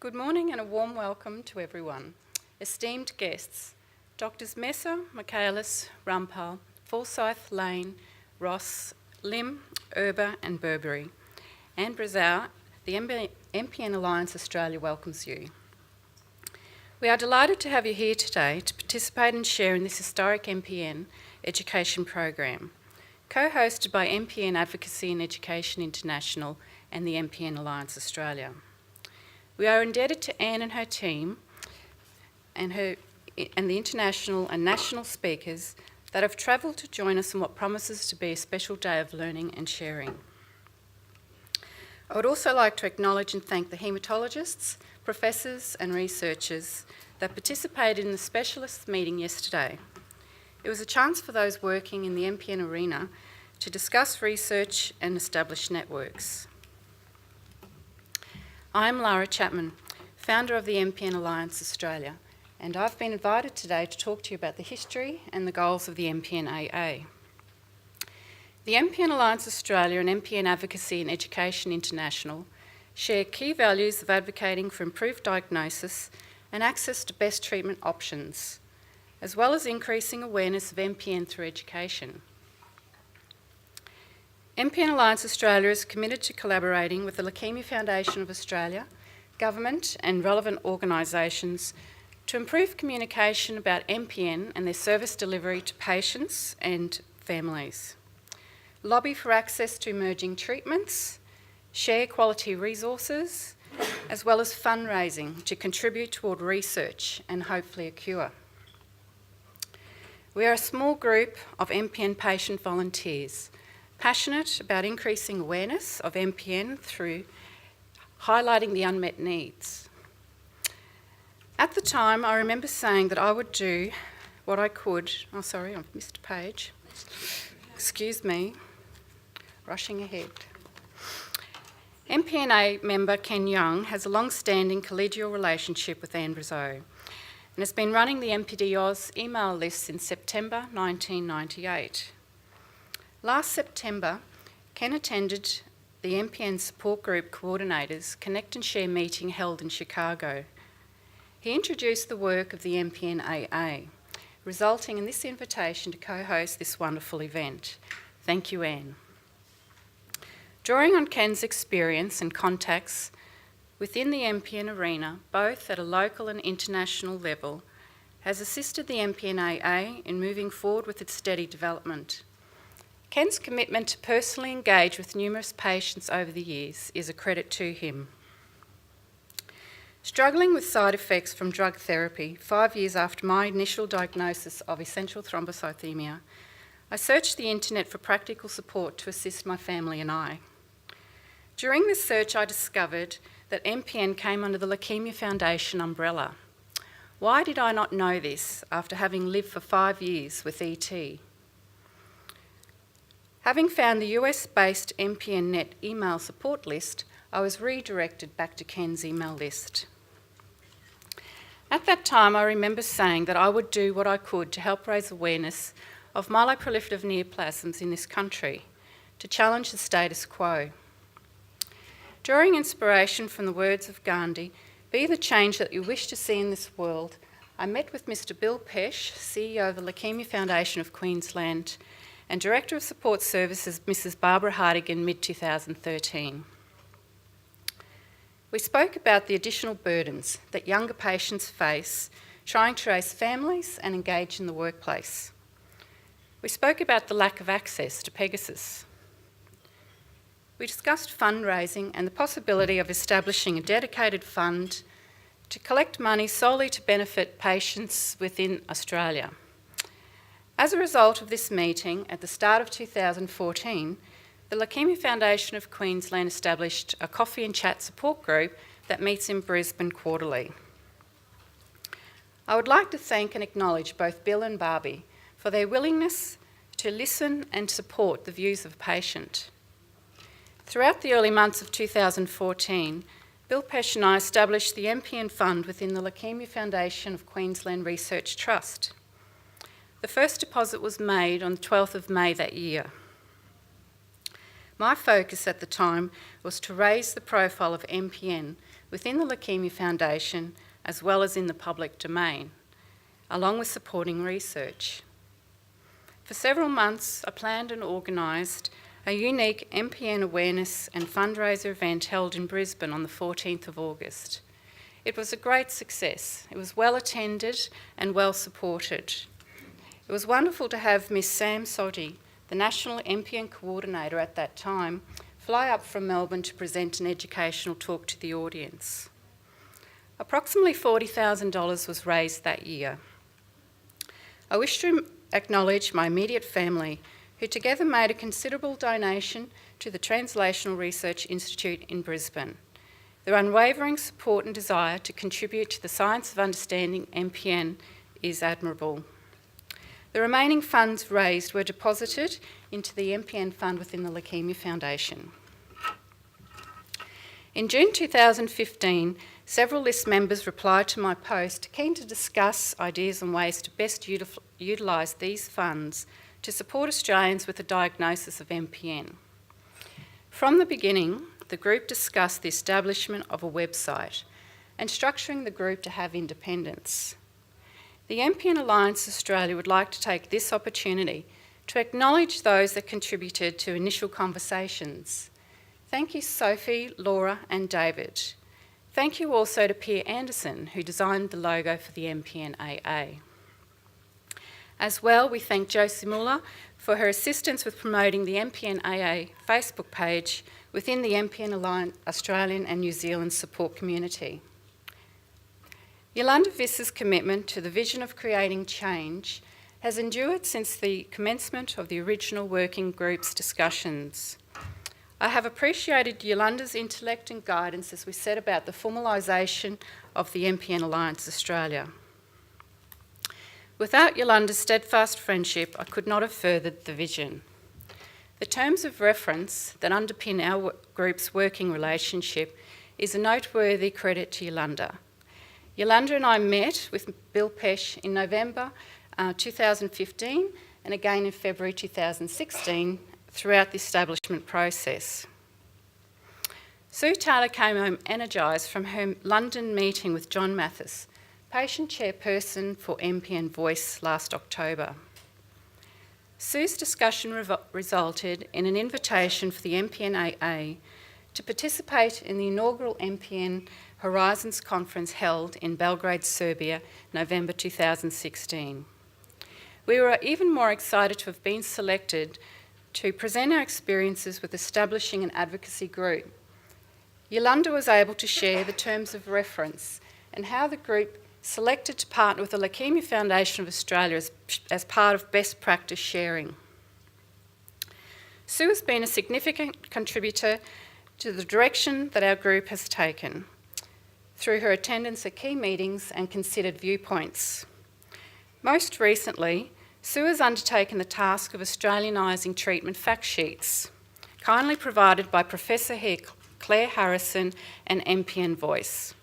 Good morning and a warm welcome to everyone. Esteemed guests, Doctors Messer, Michaelis, Rumpel, Forsyth, Lane, Ross, Lim, Erber and Burberry, and Brazil, the MPN Alliance Australia welcomes you. We are delighted to have you here today to participate and share in this historic MPN education program, co-hosted by MPN Advocacy and Education International and the MPN Alliance Australia. We are indebted to Anne and her team and the international and national speakers that have travelled to join us on what promises to be a special day of learning and sharing. I would also like to acknowledge and thank the haematologists, professors and researchers that participated in the specialist meeting yesterday. It was a chance for those working in the MPN arena to discuss research and establish networks. I'm Lara Chapman, founder of the MPN Alliance Australia, and I've been invited today to talk to you about the history and the goals of the MPN AA. The MPN Alliance Australia and MPN Advocacy and Education International share key values of advocating for improved diagnosis and access to best treatment options, as well as increasing awareness of MPN through education. MPN Alliance Australia is committed to collaborating with the Leukaemia Foundation of Australia, government and relevant organisations to improve communication about MPN and their service delivery to patients and families, lobby for access to emerging treatments, share quality resources, as well as fundraising to contribute toward research and hopefully a cure. We are a small group of MPN patient volunteers, passionate about increasing awareness of MPN through highlighting the unmet needs. At the time, I remember saying that I would do what I could. Oh, sorry, I've missed a page. Excuse me, rushing ahead. MPNA member Ken Young has a long-standing collegial relationship with Anne Brazeau and has been running the MPD Oz email list since September 1998. Last September, Ken attended the MPN Support Group Coordinators Connect and Share meeting held in Chicago. He introduced the work of the MPN AA, resulting in this invitation to co-host this wonderful event. Thank you, Anne. Drawing on Ken's experience and contacts within the MPN arena, both at a local and international level, has assisted the MPN AA in moving forward with its steady development. Ken's commitment to personally engage with numerous patients over the years is a credit to him. Struggling with side effects from drug therapy 5 years after my initial diagnosis of essential thrombocythemia, I searched the internet for practical support to assist my family and I. During this search, I discovered that MPN came under the Leukaemia Foundation umbrella. Why did I not know this after having lived for 5 years with ET? Having found the US-based MPN Net email support list, I was redirected back to Ken's email list. At that time, I remember saying that I would do what I could to help raise awareness of myeloproliferative neoplasms in this country, to challenge the status quo. Drawing inspiration from the words of Gandhi, "Be the change that you wish to see in this world," I met with Mr. Bill Pesh, CEO of the Leukaemia Foundation of Queensland, and Director of Support Services, Mrs. Barbara Hardig, in mid-2013. We spoke about the additional burdens that younger patients face trying to raise families and engage in the workplace. We spoke about the lack of access to Pegasus. We discussed fundraising and the possibility of establishing a dedicated fund to collect money solely to benefit patients within Australia. As a result of this meeting, at the start of 2014, the Leukaemia Foundation of Queensland established a coffee and chat support group that meets in Brisbane quarterly. I would like to thank and acknowledge both Bill and Barbie for their willingness to listen and support the views of a patient. Throughout the early months of 2014, Bill Pesh and I established the MPN Fund within the Leukaemia Foundation of Queensland Research Trust. The first deposit was made on the 12th of May that year. My focus at the time was to raise the profile of MPN within the Leukaemia Foundation as well as in the public domain, along with supporting research. For several months, I planned and organised a unique MPN awareness and fundraiser event held in Brisbane on the 14th of August. It was a great success. It was well attended and well supported. It was wonderful to have Miss Sam Soddy, the National MPN Coordinator at that time, fly up from Melbourne to present an educational talk to the audience. Approximately $40,000 was raised that year. I wish to acknowledge my immediate family, who together made a considerable donation to the Translational Research Institute in Brisbane. Their unwavering support and desire to contribute to the science of understanding MPN is admirable. The remaining funds raised were deposited into the MPN fund within the Leukaemia Foundation. In June 2015, several list members replied to my post keen to discuss ideas and ways to best utilise these funds to support Australians with a diagnosis of MPN. From the beginning, the group discussed the establishment of a website and structuring the group to have independence. The MPN Alliance Australia would like to take this opportunity to acknowledge those that contributed to initial conversations. Thank you, Sophie, Lara and David. Thank you also to Pierre Anderson, who designed the logo for the MPN AA. As well, we thank Josie Muller for her assistance with promoting the MPN AA Facebook page within the MPN Alliance Australian and New Zealand support community. Yolanda Visser's commitment to the vision of creating change has endured since the commencement of the original working group's discussions. I have appreciated Yolanda's intellect and guidance as we set about the formalisation of the MPN Alliance Australia. Without Yolanda's steadfast friendship, I could not have furthered the vision. The terms of reference that underpin our group's working relationship is a noteworthy credit to Yolanda. Yolanda and I met with Bill Pesh in November 2015 and again in February 2016 throughout the establishment process. Sue Taylor came home energised from her London meeting with John Mathis, patient chairperson for MPN Voice last October. Sue's discussion resulted in an invitation for the MPN AA to participate in the inaugural MPN Horizons Conference held in Belgrade, Serbia, November 2016. We were even more excited to have been selected to present our experiences with establishing an advocacy group. Yolanda was able to share the terms of reference and how the group selected to partner with the Leukaemia Foundation of Australia as part of best practice sharing. Sue has been a significant contributor to the direction that our group has taken through her attendance at key meetings and considered viewpoints. Most recently, Sue has undertaken the task of Australianising treatment fact sheets, kindly provided by Professor Claire Harrison and MPN Voice.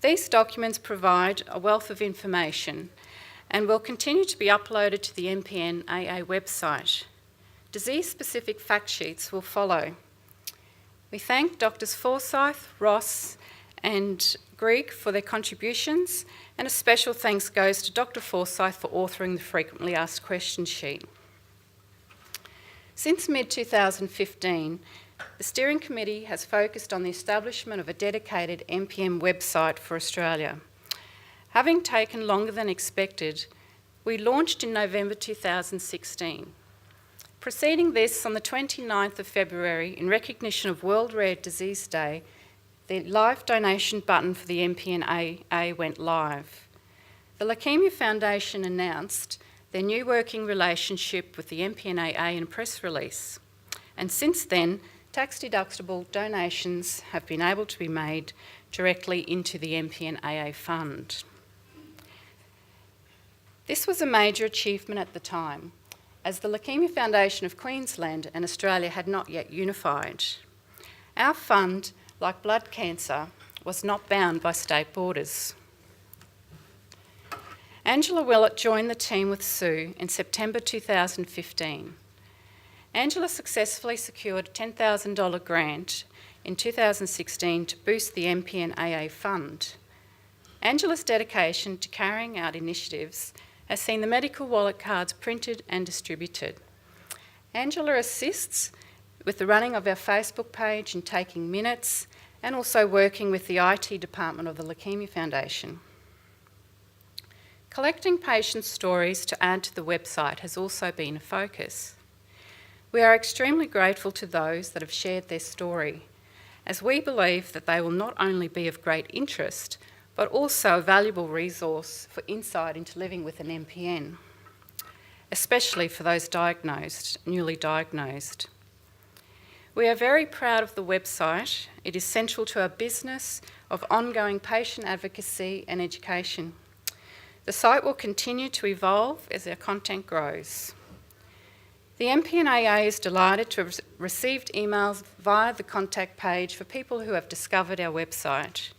These documents provide a wealth of information and will continue to be uploaded to the MPN AA website. Disease-specific fact sheets will follow. We thank Drs Forsyth, Ross and Grigg for their contributions, and a special thanks goes to Dr Forsyth for authoring the frequently asked questions sheet. Since mid-2015, the Steering Committee has focused on the establishment of a dedicated MPN website for Australia. Having taken longer than expected, we launched in November 2016. Preceding this, on the 29th of February, in recognition of World Rare Disease Day, the live donation button for the MPN AA went live. The Leukaemia Foundation announced their new working relationship with the MPN AA in a press release, and since then, tax-deductible donations have been able to be made directly into the MPN AA fund. This was a major achievement at the time, as the Leukaemia Foundation of Queensland and Australia had not yet unified. Our fund, like blood cancer, was not bound by state borders. Angela Willett joined the team with Sue in September 2015. Angela successfully secured a $10,000 grant in 2016 to boost the MPN AA fund. Angela's dedication to carrying out initiatives has seen the medical wallet cards printed and distributed. Angela assists with the running of our Facebook page and taking minutes, and also working with the IT department of the Leukaemia Foundation. Collecting patient stories to add to the website has also been a focus. We are extremely grateful to those that have shared their story, as we believe that they will not only be of great interest, but also a valuable resource for insight into living with an MPN, especially for those newly diagnosed. We are very proud of the website. It is central to our business of ongoing patient advocacy and education. The site will continue to evolve as our content grows. The MPN AA is delighted to have received emails via the contact page for people who have discovered our website.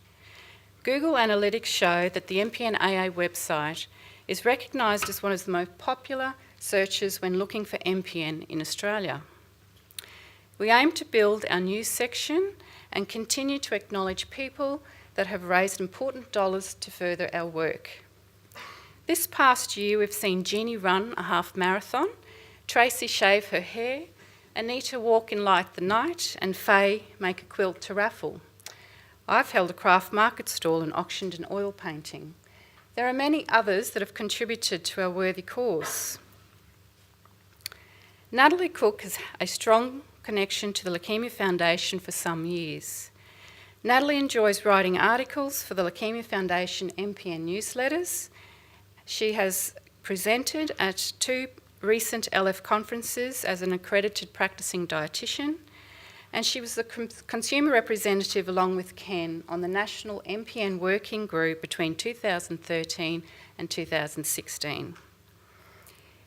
Google Analytics show that the MPN AA website is recognised as one of the most popular searches when looking for MPN in Australia. We aim to build our news section and continue to acknowledge people that have raised important dollars to further our work. This past year, we've seen Jeannie run a half marathon, Tracy shave her hair, Anita walk in Light the Night, and Faye make a quilt to raffle. I've held a craft market stall and auctioned an oil painting. There are many others that have contributed to our worthy cause. Natalie Cook has a strong connection to the Leukaemia Foundation for some years. Natalie enjoys writing articles for the Leukaemia Foundation MPN newsletters. She has presented at 2 recent LF conferences as an accredited practicing dietitian, and she was the consumer representative along with Ken on the National MPN Working Group between 2013 and 2016.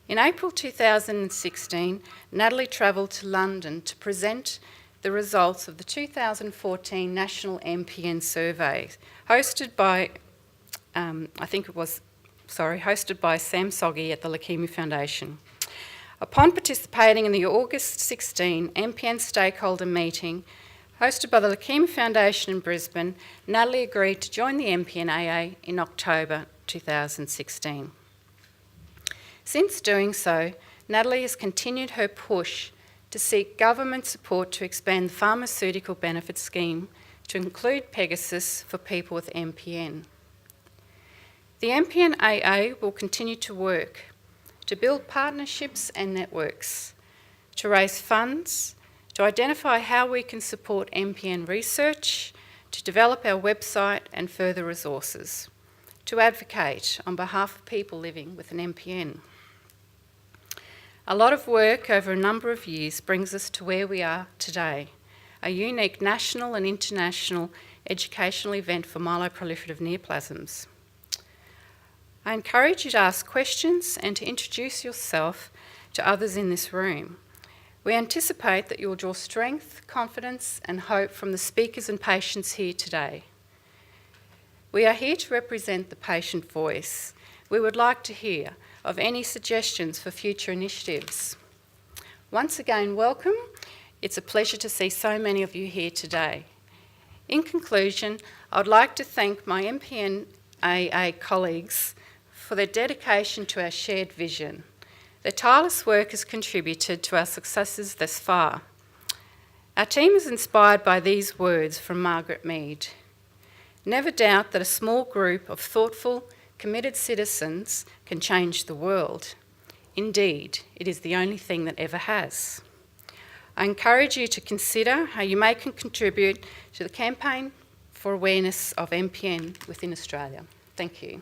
In April 2016, Natalie travelled to London to present the results of the 2014 National MPN Survey, hosted by Sam Soggy at the Leukaemia Foundation. Upon participating in the August 16 MPN stakeholder meeting hosted by the Leukaemia Foundation in Brisbane, Natalie agreed to join the MPN AA in October 2016. Since doing so, Natalie has continued her push to seek government support to expand the pharmaceutical benefit scheme to include Pegasus for people with MPN. The MPN AA will continue to work to build partnerships and networks, to raise funds, to identify how we can support MPN research, to develop our website and further resources, to advocate on behalf of people living with an MPN. A lot of work over a number of years brings us to where we are today, a unique national and international educational event for myeloproliferative neoplasms. I encourage you to ask questions and to introduce yourself to others in this room. We anticipate that you will draw strength, confidence and hope from the speakers and patients here today. We are here to represent the patient voice. We would like to hear of any suggestions for future initiatives. Once again, welcome. It's a pleasure to see so many of you here today. In conclusion, I would like to thank my MPN AA colleagues for their dedication to our shared vision. Their tireless work has contributed to our successes thus far. Our team is inspired by these words from Margaret Mead. Never doubt that a small group of thoughtful, committed citizens can change the world. Indeed, it is the only thing that ever has. I encourage you to consider how you may contribute to the campaign for awareness of MPN within Australia. Thank you.